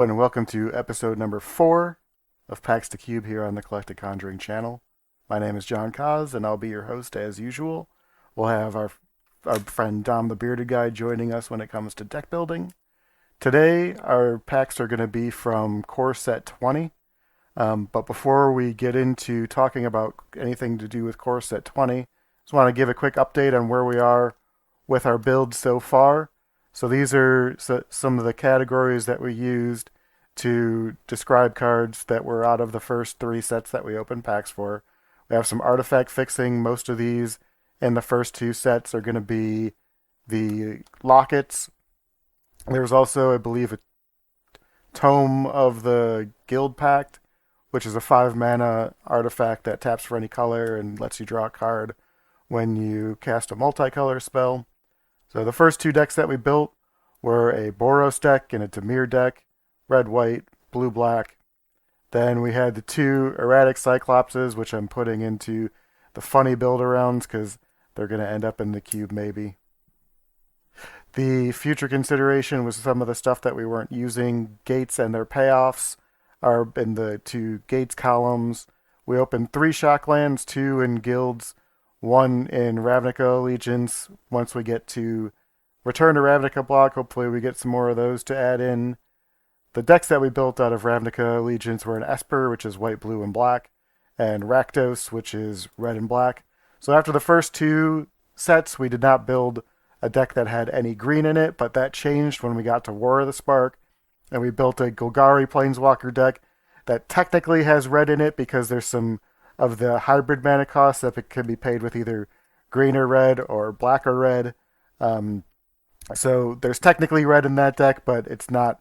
And welcome to episode number 4 of Packs to Cube here on the Collected Conjuring channel. My name is John Kaz, and I'll be your host as usual. We'll have our friend Dom the Bearded Guy joining us when it comes to deck building. Today, our packs are going to be from Core Set 20. But before we get into talking about anything to do with Core Set 20, just want to give a quick update on where we are with our build so far. So these are some of the categories that we used to describe cards that were out of the first 3 sets that we opened packs for. We have some artifact fixing. Most of these in the first 2 sets are going to be the lockets. There's also, I believe, a Tome of the Guild Pact, which is a 5 mana artifact that taps for any color and lets you draw a card when you cast a multicolor spell. So the first 2 decks that we built were a Boros deck and a Dimir deck, red-white, blue-black. Then we had the 2 erratic Cyclopses, which I'm putting into the funny build-arounds because they're going to end up in the cube maybe. The future consideration was some of the stuff that we weren't using. Gates and their payoffs are in the 2 Gates columns. We opened 3 Shocklands, 2 in Guilds, 1 in Ravnica Allegiance. Once we get to Return to Ravnica block, hopefully we get some more of those to add in. The decks that we built out of Ravnica Allegiance were an Esper, which is white, blue, and black, and Rakdos, which is red and black. So after the first 2 sets, we did not build a deck that had any green in it, but that changed when we got to War of the Spark, and we built a Golgari Planeswalker deck that technically has red in it because there's some of the hybrid mana costs that can be paid with either green or red or black or red. So there's technically red in that deck, but it's not.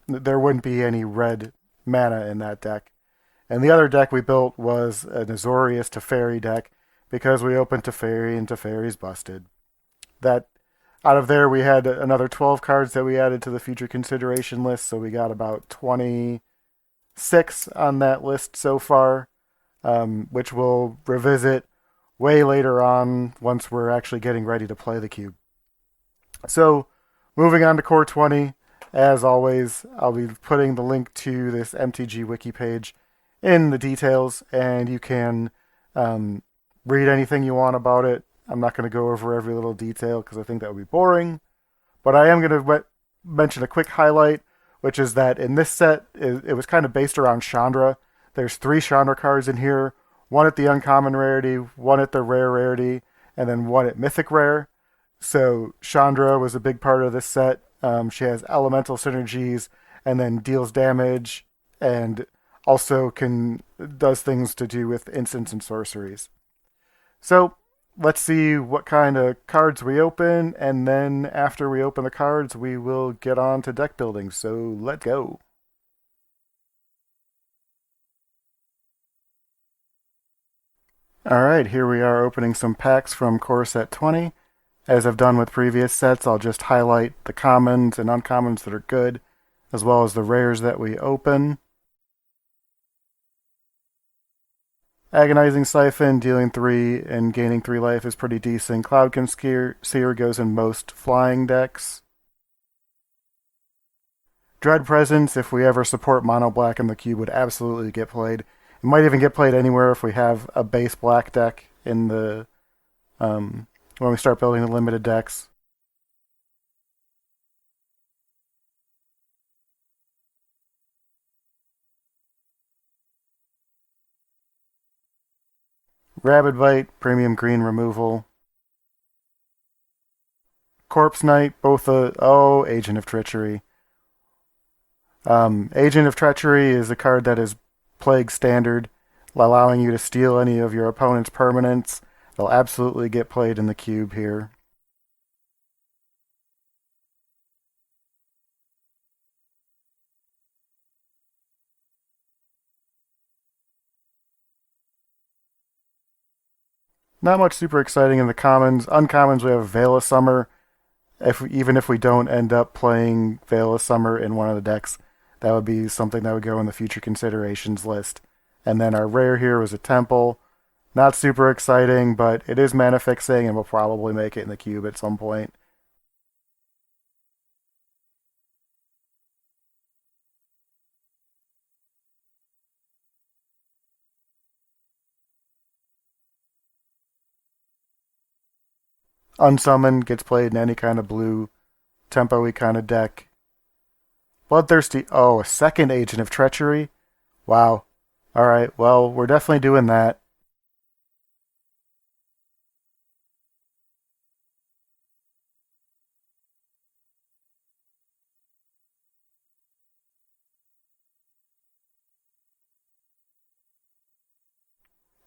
There wouldn't be any red mana in that deck. And the other deck we built was an Azorius Teferi deck because we opened Teferi and Teferi's busted. That out of there we had another 12 cards that we added to the future consideration list, so we got about 26 on that list so far. Which we'll revisit way later on once we're actually getting ready to play the cube. So, moving on to Core 20, as always, I'll be putting the link to this MTG wiki page in the details, and you can read anything you want about it. I'm not going to go over every little detail because I think that would be boring, but I am going to mention a quick highlight, which is that in this set, it was kind of based around Chandra. There's 3 Chandra cards in here, 1 at the uncommon rarity, 1 at the rare rarity, and then 1 at mythic rare. So Chandra was a big part of this set. She has elemental synergies and then deals damage and also does things to do with instants and sorceries. So let's see what kind of cards we open, and then after we open the cards, we will get on to deck building. So let's go. Alright, here we are opening some packs from Core Set 20. As I've done with previous sets, I'll just highlight the commons and uncommons that are good, as well as the rares that we open. Agonizing Siphon, dealing 3 and gaining 3 life is pretty decent. Cloud Seer goes in most flying decks. Dread Presence, if we ever support mono black in the cube, would absolutely get played. It might even get played anywhere if we have a base black deck in the when we start building the limited decks. Rabid Bite, premium green removal. Corpse Knight, Agent of Treachery. Agent of Treachery is a card that is Plague standard, allowing you to steal any of your opponent's permanents. They'll absolutely get played in the cube here. Not much super exciting in the commons. Uncommons, we have Veil of Summer. Even if we don't end up playing Veil of Summer in one of the decks, that would be something that would go in the future considerations list. And then our rare here was a Temple. Not super exciting, but it is mana fixing and we'll probably make it in the cube at some point. Unsummon gets played in any kind of blue tempo-y kind of deck. Bloodthirsty. Oh, a second Agent of Treachery? Wow. Alright, well, we're definitely doing that.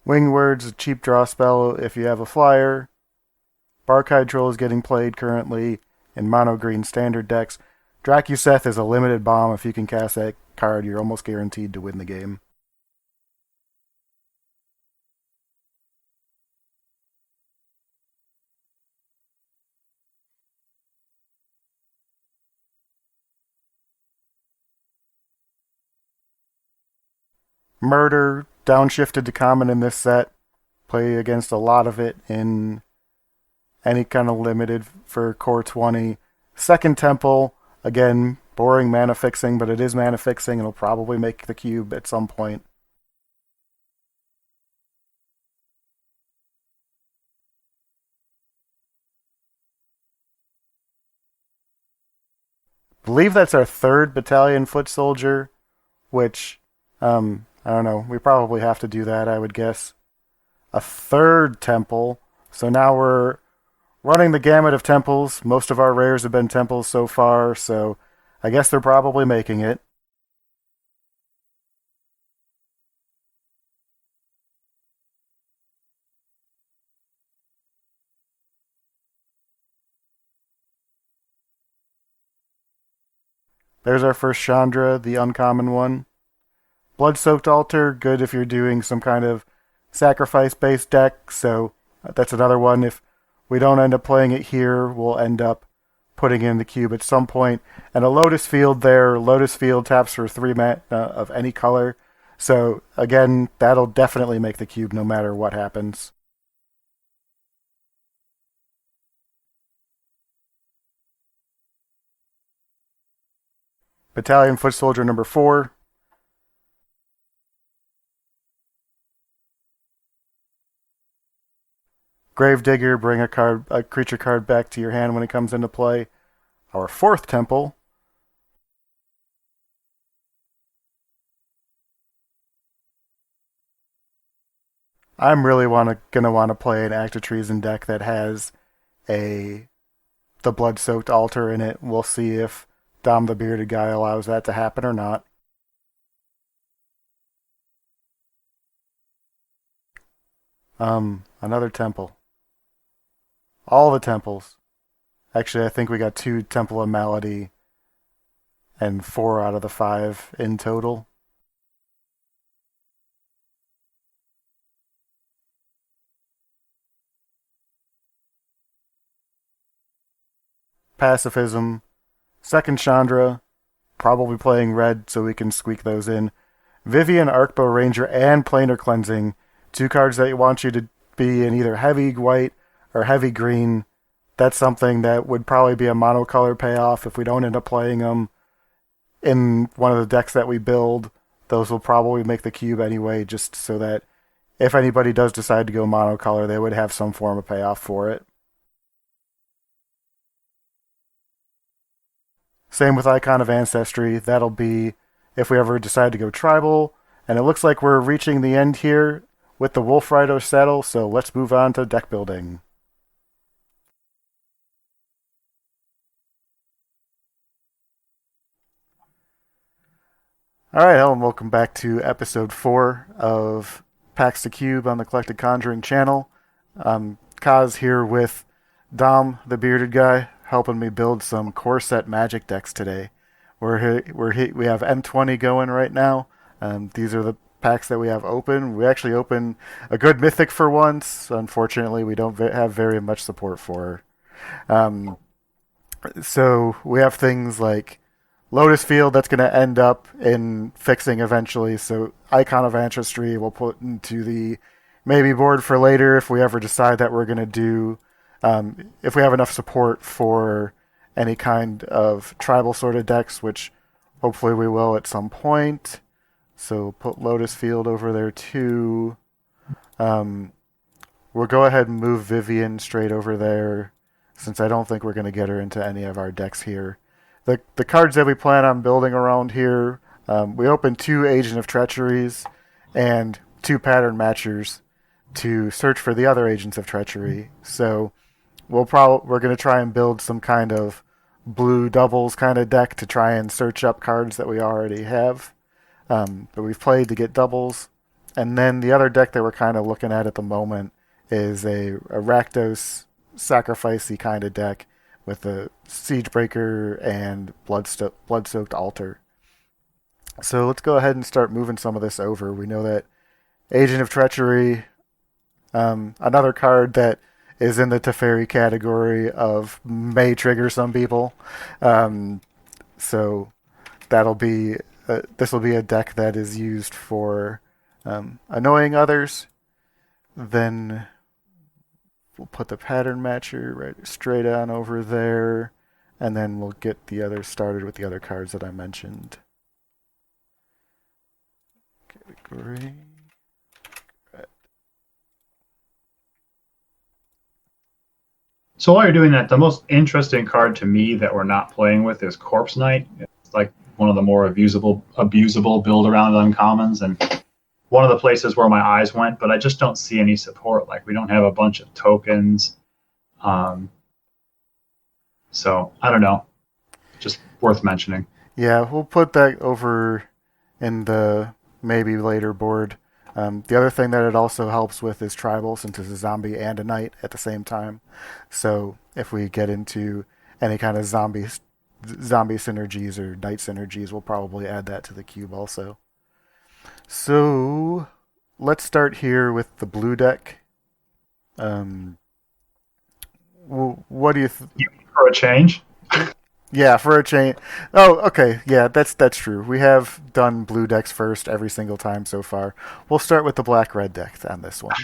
Wingword's a cheap draw spell if you have a flyer. Bark Hydrol is getting played currently in mono green standard decks. Dracuseth is a limited bomb. If you can cast that card, you're almost guaranteed to win the game. Murder, downshifted to common in this set. Play against a lot of it in any kind of limited for core 20. Second Temple, again, boring mana fixing, but it is mana fixing. It'll probably make the cube at some point. I believe that's our third battalion foot soldier, which, I don't know. We probably have to do that, I would guess. A third temple. So now we're running the gamut of temples. Most of our rares have been temples so far, so I guess they're probably making it. There's our first Chandra, the uncommon one. Blood-soaked altar, good if you're doing some kind of sacrifice-based deck, so that's another one. If we don't end up playing it here, we'll end up putting in the cube at some point. And a Lotus Field there. Lotus Field taps for 3 mana of any color. So again, that'll definitely make the cube no matter what happens. Battalion Foot Soldier number 4. Gravedigger, bring a creature card back to your hand when it comes into play. Our fourth temple. I'm really gonna want to play an Act of Treason deck that has a the blood soaked altar in it. We'll see if Dom the Bearded Guy allows that to happen or not. Another temple. All the temples. Actually, I think we got 2 Temple of Malady and 4 out of the 5 in total. Pacifism. Second Chandra. Probably playing red so we can squeak those in. Vivian, Arcbow Ranger, and Planar Cleansing. 2 cards that want you to be in either heavy white or heavy green. That's something that would probably be a monocolor payoff if we don't end up playing them in one of the decks that we build. Those will probably make the cube anyway, just so that if anybody does decide to go monocolor, they would have some form of payoff for it. Same with Icon of Ancestry. That'll be if we ever decide to go tribal. And it looks like we're reaching the end here with the Wolf Rider settle, so let's move on to deck building. Alright, hello and welcome back to episode 4 of Packs to Cube on the Collected Conjuring channel. Kaz here with Dom, the bearded guy, helping me build some core set magic decks today. We have M20 going right now. These are the packs that we have open. We actually open a good mythic for once. Unfortunately, we don't have very much support for. So we have things like Lotus Field that's going to end up in fixing eventually. So Icon of Ancestry we'll put into the maybe board for later if we ever decide that we're going to do, if we have enough support for any kind of tribal sort of decks, which hopefully we will at some point. So put Lotus Field over there too. We'll go ahead and move Vivian straight over there. since I don't think we're going to get her into any of our decks here. The cards that we plan on building around here, we opened 2 Agent of Treacheries and 2 Pattern Matchers to search for the other Agents of Treachery. So we're going to try and build some kind of blue doubles kind of deck to try and search up cards that we already have that we've played to get doubles. And then the other deck that we're kind of looking at the moment is a Rakdos sacrificey kind of deck with a Siegebreaker and Blood-Soaked Altar. So let's go ahead and start moving some of this over. We know that Agent of Treachery, another card that is in the Teferi category of may trigger some people. So that'll be this will be a deck that is used for annoying others. Then we'll put the Pattern Matcher right straight on over there, and then we'll get the others started with the other cards that I mentioned. Category. So while you're doing that, the most interesting card to me that we're not playing with is Corpse Knight. It's like one of the more abusable build around uncommons, and one of the places where my eyes went, but I just don't see any support. Like, we don't have a bunch of tokens. So I don't know. Just worth mentioning. Yeah, we'll put that over in the maybe later board. The other thing that it also helps with is tribal, since it's a zombie and a knight at the same time. So if we get into any kind of zombie synergies or knight synergies, we'll probably add that to the cube also. So let's start here with the blue deck. What do you for a change? Yeah, for a change. Oh, okay. Yeah, that's true. We have done blue decks first every single time so far. We'll start with the black-red deck on this one.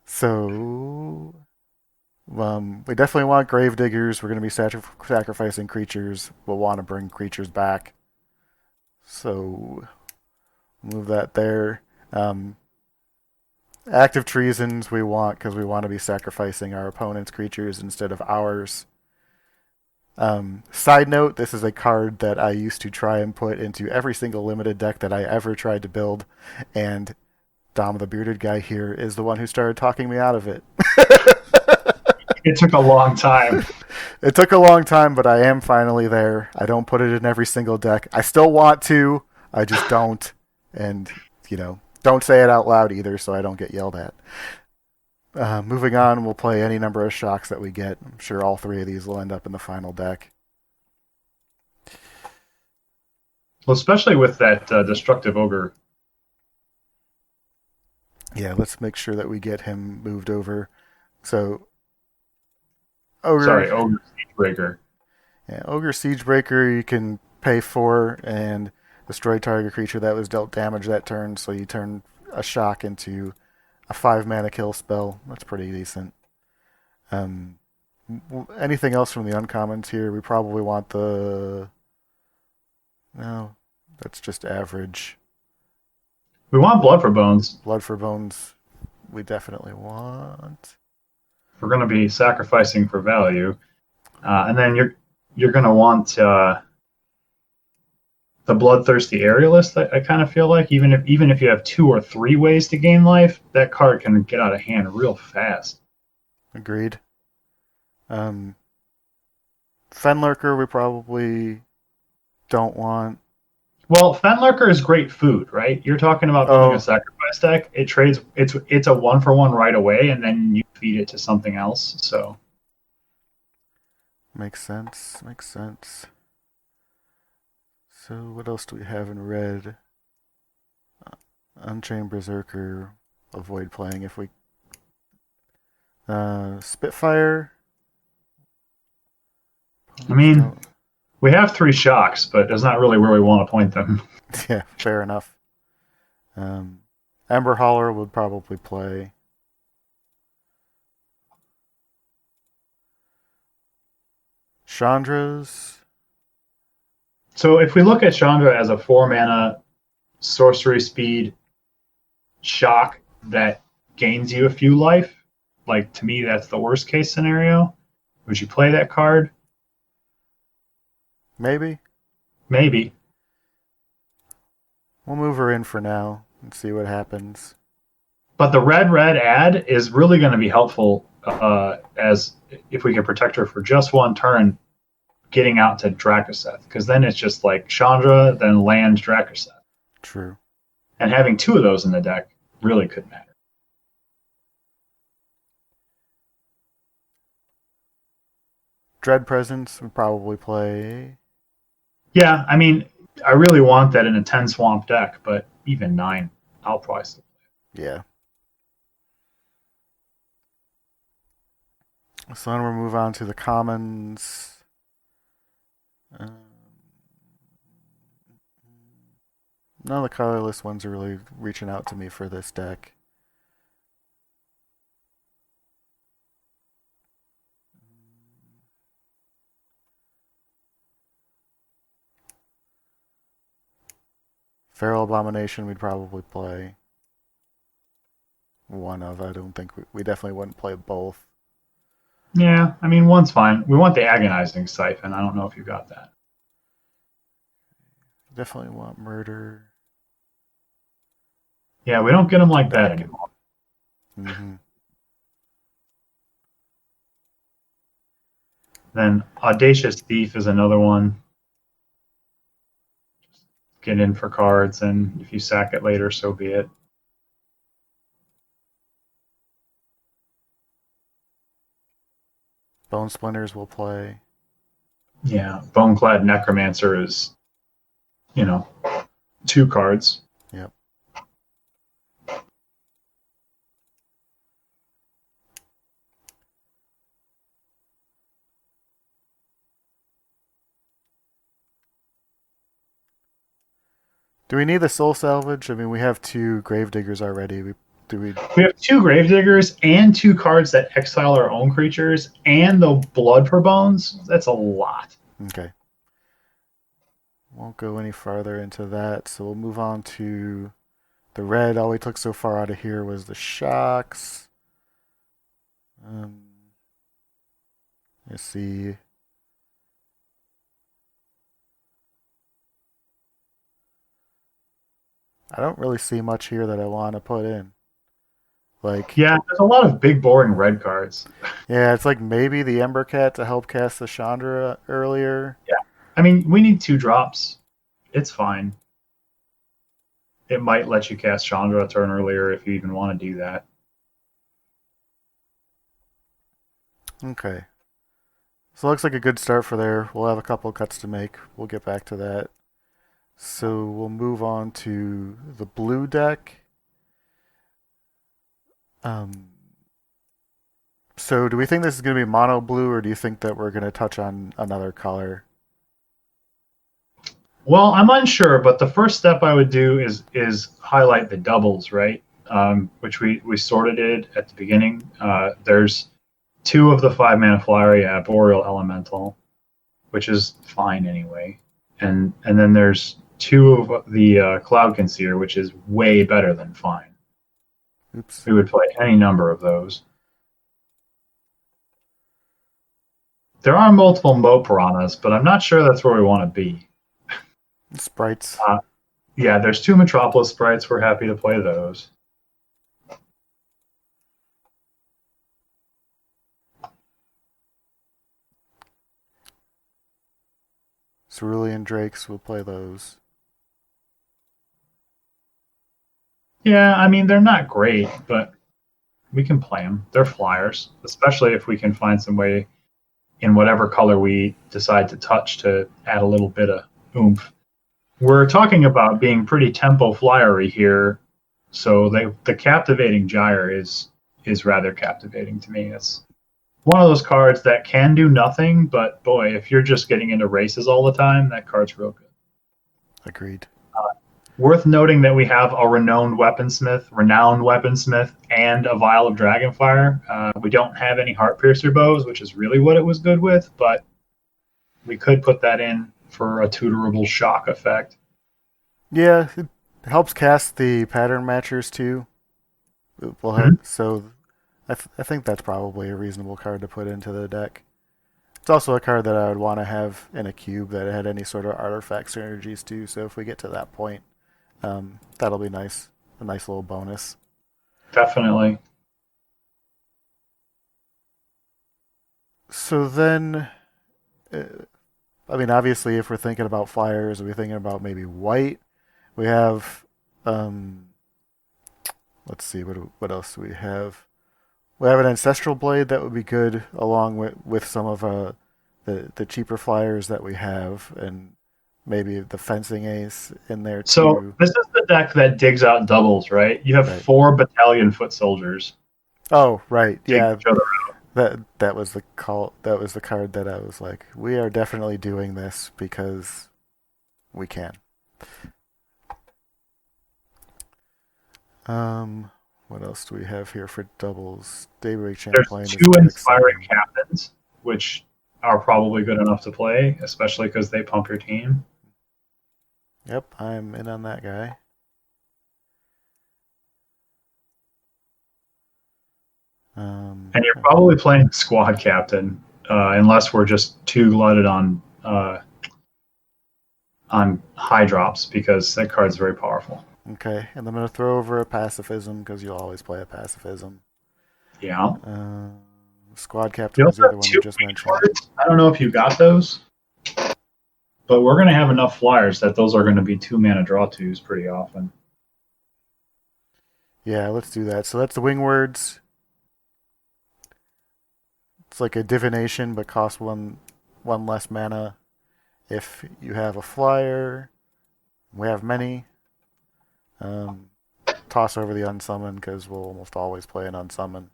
So, we definitely want Gravediggers. We're going to be sacrificing creatures. We'll want to bring creatures back. So, move that there. Active Treasons we want because we want to be sacrificing our opponent's creatures instead of ours. Side note, this is a card that I used to try and put into every single limited deck that I ever tried to build, and Dom the Bearded Guy here is the one who started talking me out of it. It took a long time. It took a long time, but I am finally there. I don't put it in every single deck. I still want to, I just don't. And, don't say it out loud either so I don't get yelled at. Moving on, we'll play any number of shocks that we get. I'm sure all 3 of these will end up in the final deck. Well, especially with that Destructive Ogre. Yeah, let's make sure that we get him moved over. So, Ogre Siegebreaker. Yeah, Ogre Siegebreaker, you can pay 4 and destroy target creature that was dealt damage that turn, so you turn a shock into a 5-mana kill spell. That's pretty decent. Anything else from the uncommons here? We probably want the... No, that's just average. We want Blood for Bones. Blood for Bones we definitely want. We're going to be sacrificing for value. And then you're going to want the Bloodthirsty Aerialist. I kind of feel like even if you have 2 or 3 ways to gain life, that card can get out of hand real fast. Agreed. Fenlurker we probably don't want. Well, Fenlurker is great food, right? You're talking about building a sacrifice deck. It trades. It's a 1-for-1 right away, and then you feed it to something else. So makes sense. So what else do we have in red? Unchained Berserker. Avoid playing if we... Spitfire. I mean, we have 3 shocks, but that's not really where we want to point them. Yeah, fair enough. Ember Hauler would probably play. Chandra's. So if we look at Chandra as a 4-mana sorcery speed shock that gains you a few life, like, to me that's the worst case scenario. Would you play that card? Maybe. Maybe. We'll move her in for now and see what happens. But the red ad is really going to be helpful as if we can protect her for just one turn, getting out to Drakoseth, because then it's just like Chandra, then land Drakoseth. True. And having two of those in the deck really could matter. Dread Presence would probably play. Yeah, I mean, I really want that in a 10 swamp deck, but even 9, I'll probably still play. Yeah. So then we'll move on to the commons. None of the colorless ones are really reaching out to me for this deck. Feral Abomination we'd probably play one of. I don't think we definitely wouldn't play both. Yeah, I mean, one's fine. We want the Agonizing Siphon. I don't know if you got that. Definitely want Murder. Yeah, we don't get them like that anymore. Mm-hmm. Then Audacious Thief is another one. Just get in for cards, and if you sack it later, so be it. Bone Splinters will play. Yeah, Boneclad Necromancer is, 2 cards. Yep. Do we need the Soul Salvage? I mean, we have 2 Gravediggers already. We have 2 Gravediggers and 2 cards that exile our own creatures and the Blood for Bones. That's a lot. Okay. Won't go any farther into that, so we'll move on to the red. All we took so far out of here was the shocks. Let's see. I don't really see much here that I want to put in. Yeah, there's a lot of big, boring red cards. Yeah, it's like maybe the Ember Cat to help cast the Chandra earlier. Yeah. I mean, we need 2 drops. It's fine. It might let you cast Chandra a turn earlier if you even want to do that. Okay. So it looks like a good start for there. We'll have a couple cuts to make. We'll get back to that. So we'll move on to the blue deck. So do we think this is going to be mono blue, or do you think that we're going to touch on another color? Well, I'm unsure, but the first step I would do is highlight the doubles, right? Which we sort of did at the beginning. There's 2 of the 5-mana flyer, yeah, Boreal Elemental, which is fine anyway, and then there's 2 of the Cloud Concealer, which is way better than fine. Oops. We would play any number of those. There are multiple Mo Piranhas, but I'm not sure that's where we want to be. Sprites. Yeah, there's 2 Metropolis sprites. We're happy to play those. Cerulean Drakes, we'll play those. Yeah, I mean, they're not great, but we can play them. They're flyers, especially if we can find some way in whatever color we decide to touch to add a little bit of oomph. We're talking about being pretty tempo flyery here, so the Captivating Gyre is rather captivating to me. It's one of those cards that can do nothing, but boy, if you're just getting into races all the time, that card's real good. Agreed. Worth noting that we have a renowned weaponsmith, and a vial of Dragonfire. We don't have any Heartpiercer bows, which is really what it was good with, but we could put that in for a tutorable shock effect. Yeah, it helps cast the pattern matchers too. So I think that's probably a reasonable card to put into the deck. It's also a card that I would want to have in a cube that had any sort of artifact synergies too. So if we get to that point, that'll be nice. A nice little bonus. Definitely. So then, I mean, obviously, if we're thinking about flyers, we're thinking about maybe white. We have, let's see, what else do we have? We have an ancestral blade that would be good, along with some of the cheaper flyers that we have, and maybe the fencing ace in there So too. this is the deck that digs out doubles, right? You have Right. 4 battalion foot soldiers. Oh, right. Dig Yeah. each other. That was the call. That was the card that I was like, we are definitely doing this because we can. What else do we have here for doubles? Daybreak Champlain There's is 2 a bit inspiring exciting. captains, which are probably good enough to play, especially because they pump your team. Yep, I'm in on that guy. And you're probably playing squad captain, unless we're just too glutted on high drops, because that card's very powerful. Okay, and I'm going to throw over a pacifism because you'll always play a pacifism. Yeah. Squad captain You was also the other have one we 2 just wing mentioned. cards. I don't know if you got those, but we're going to have enough flyers that those are going to be 2 mana draw twos pretty often. Yeah, let's do that. So that's the wing words. It's like a divination, but costs one less mana. If you have a flyer, we have many. Toss over the unsummon because we'll almost always play an unsummon.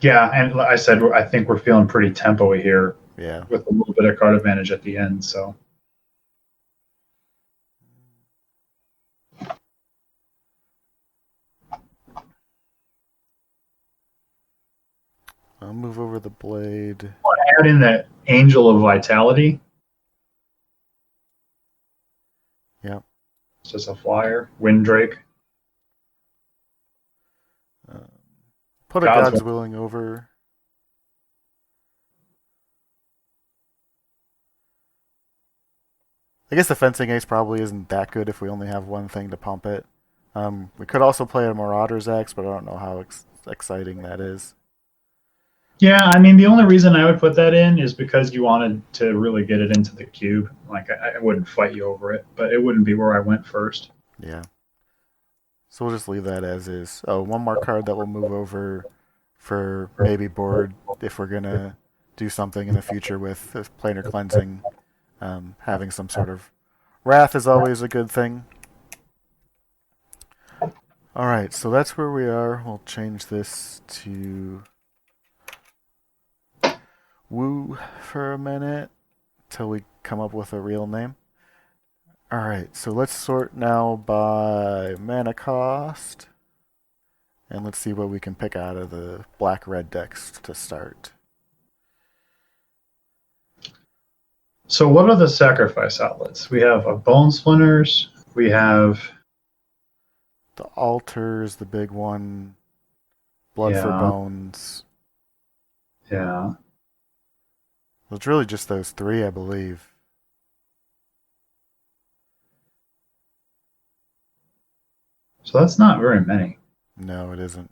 Yeah, and like I said, I think we're feeling pretty tempo-y here Yeah. with a little bit of card advantage at the end. So I'll move over the blade. I'll add in the Angel of Vitality. Yep. It's just a flyer. Windrake. Put a God's Willing over. I guess the fencing ace probably isn't that good if we only have one thing to pump it. We could also play a Marauder's Axe, but I don't know how exciting that is. Yeah, I mean, the only reason I would put that in is because you wanted to really get it into the cube. Like, I wouldn't fight you over it, but it wouldn't be where I went first. Yeah. So we'll just leave that as is. Oh, one more card that will move over for maybe board if we're going to do something in the future with planar cleansing. Having some sort of wrath is always a good thing. Alright, so that's where we are. We'll change this to Woo for a minute till we come up with a real name. Alright, so let's sort now by mana cost. And let's see what we can pick out of the black-red decks to start. So what are the sacrifice outlets? We have a Bone Splinters. We have... The Altar's the big one. Blood for Yeah. Bones. Yeah. Well, it's really just those three, I believe. So that's not very many. No, it isn't.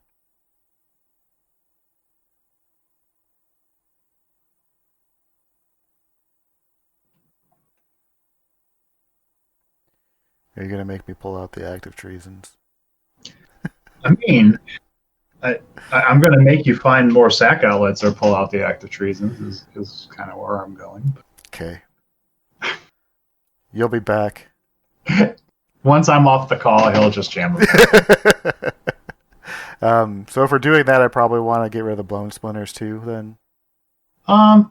Are you going to make me pull out the active treasons? I mean, I'm going to make you find more sack outlets or pull out the active treasons is kind of where I'm going. Okay. You'll be back. Once I'm off the call, he'll just jam it. So if we're doing that, I probably want to get rid of the Bone Splinters too, then. I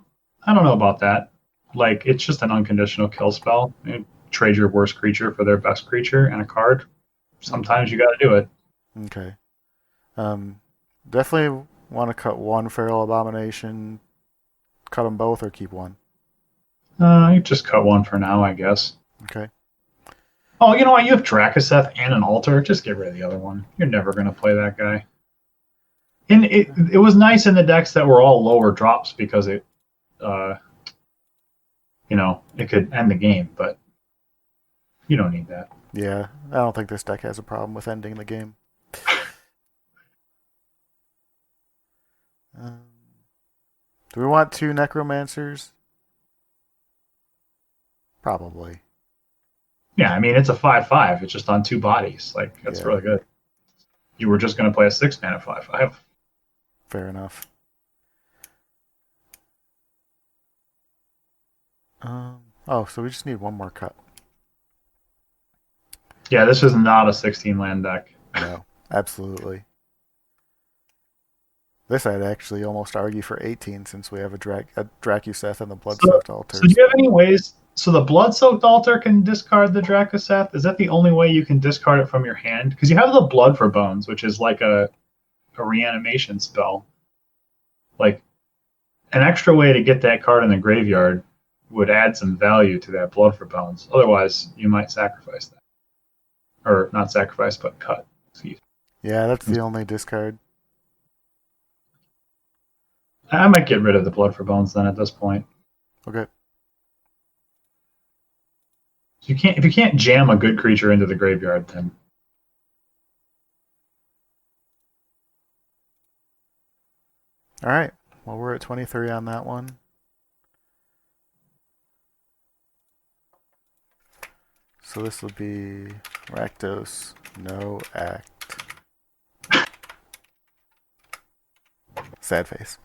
don't know about that. Like, it's just an unconditional kill spell. You trade your worst creature for their best creature and a card. Sometimes you got to do it. Okay. Definitely want to cut one Feral Abomination. Cut them both or keep one. You just cut one for now, I guess. Okay. Oh, you know what? You have Drakaseth and an Altar. Just get rid of the other one. You're never going to play that guy. And it was nice in the decks that were all lower drops because it it could end the game, but you don't need that. Yeah, I don't think this deck has a problem with ending the game. Um, do we want 2 necromancers? Probably. Yeah, I mean, it's a 5/5. It's just on 2 bodies. Like, that's Yeah, really good. You were just going to play a 6-mana 5/5. fair enough. Oh, so we just need 1 more cut. Yeah, this is not a 16 land deck. No, absolutely. This I'd actually almost argue for 18 since we have a Dracuseth and the Bloodsoaked Altars. So do you have any ways? So the Bloodsoaked Altar can discard the Dracoseth? Is that the only way you can discard it from your hand? Because you have the Blood for Bones, which is like a reanimation spell. Like, an extra way to get that card in the graveyard would add some value to that Blood for Bones. Otherwise, you might sacrifice that. Or not sacrifice, but cut. Excuse me. Yeah, that's the only discard. I might get rid of the Blood for Bones then at this point. Okay. If you can't jam a good creature into the graveyard, then All right. Well, we're at 23 on that one. So this will be Rakdos, no act. Sad face.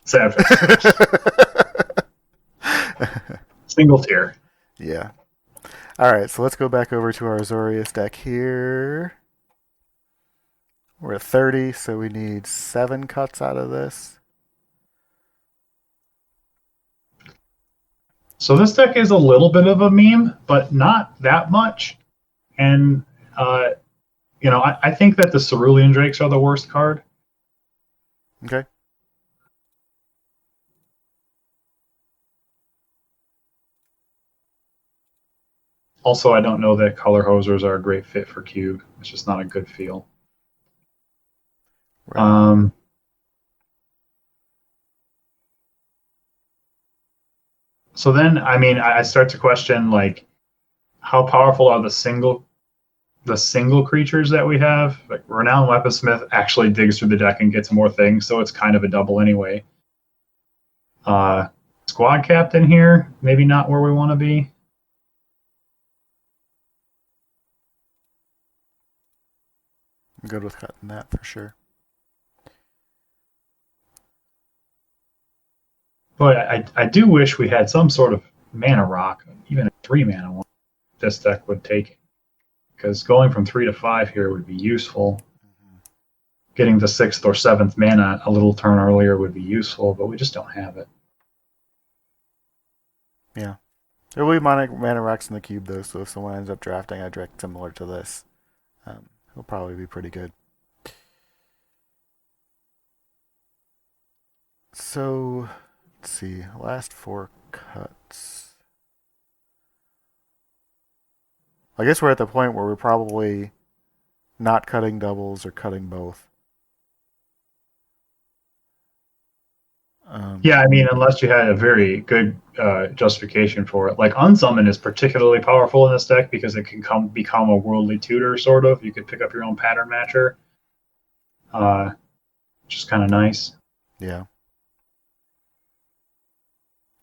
sad face. Single tier. Yeah. All right, so let's go back over to our Azorius deck here. We're at 30, so we need 7 cuts out of this. So this deck is a little bit of a meme, but not that much. And I think that the Cerulean Drakes are the worst card. Okay. Also, I don't know that Color Hosers are a great fit for Cube. It's just not a good feel. Right. So then, I mean, I start to question like, how powerful are the single creatures that we have? Like Renowned Weaponsmith actually digs through the deck and gets more things, so it's kind of a double anyway. Squad Captain here, maybe not where we want to be. I'm good with cutting that for sure. But I do wish we had some sort of mana rock, even a 3-mana one. This deck would take, because going from 3 to 5 here would be useful. Getting the 6th or 7th mana a little turn earlier would be useful, but we just don't have it. Yeah. There will be mana rocks in the cube, though, so if someone ends up drafting a deck similar to this, it'll probably be pretty good. So, let's see. Last 4 cuts. I guess we're at the point where we're probably not cutting doubles or cutting both. Yeah, I mean, unless you had a very good justification for it. Like Unsummon is particularly powerful in this deck because it can become a worldly tutor, sort of. You could pick up your own pattern matcher, which is kind of nice. Yeah.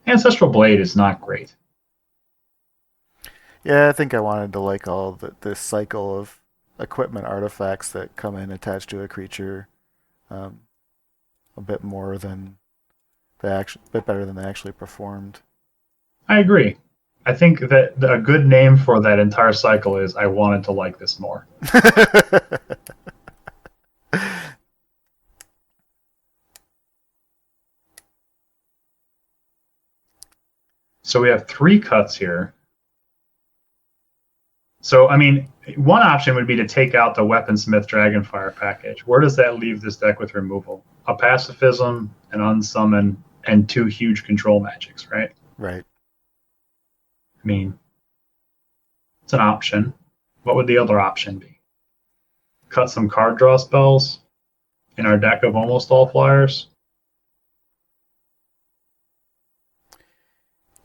Ancestral Blade is not great. Yeah, I think I wanted to like all this cycle of equipment artifacts that come in attached to a creature a bit more than a bit better than they actually performed. I agree. I think that a good name for that entire cycle is I wanted to like this more. So we have 3 cuts here. So, I mean, one option would be to take out the Weaponsmith Dragonfire package. Where does that leave this deck with removal? A Pacifism, an Unsummon, and 2 huge control magics, right? Right. I mean, it's an option. What would the other option be? Cut some card draw spells in our deck of almost all flyers?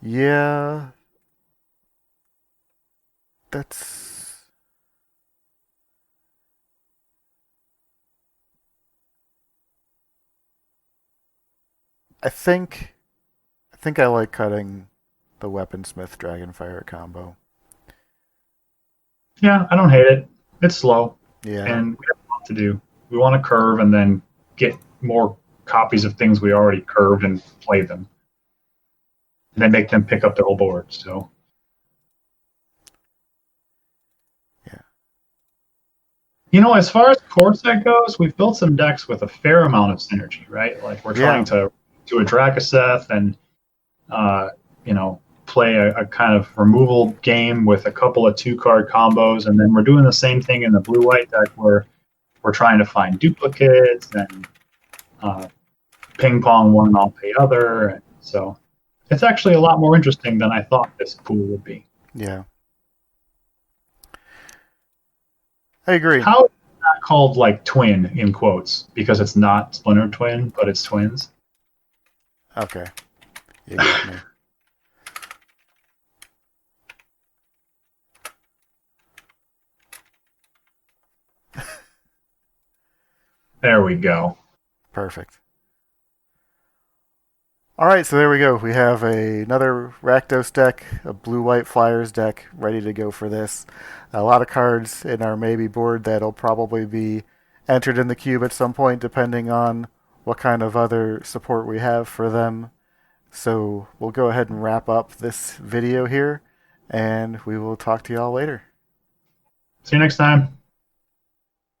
Yeah, that's. I think. I think I like cutting the Weaponsmith Dragonfire combo. Yeah, I don't hate it. It's slow, Yeah, and we have a lot to do. We want to curve and then get more copies of things we already curved and play them, and then make them pick up the whole board. So, yeah, as far as core set goes, we've built some decks with a fair amount of synergy, right? Like we're trying yeah, to do a Drakaseth and uh, play a kind of removal game with a couple of 2 card combos, and then we're doing the same thing in the blue white deck where we're trying to find duplicates and uh, ping pong one off the other. So it's actually a lot more interesting than I thought this pool would be. yeah. I agree. How is it not called like twin in quotes because it's not Splinter Twin, but it's twins? Okay, you got me. There we go. Perfect. All right, so there we go. We have another Rakdos deck, a blue-white Flyers deck, ready to go for this. A lot of cards in our maybe board that'll probably be entered in the cube at some point, depending on what kind of other support we have for them. So we'll go ahead and wrap up this video here, and we will talk to y'all later. See you next time.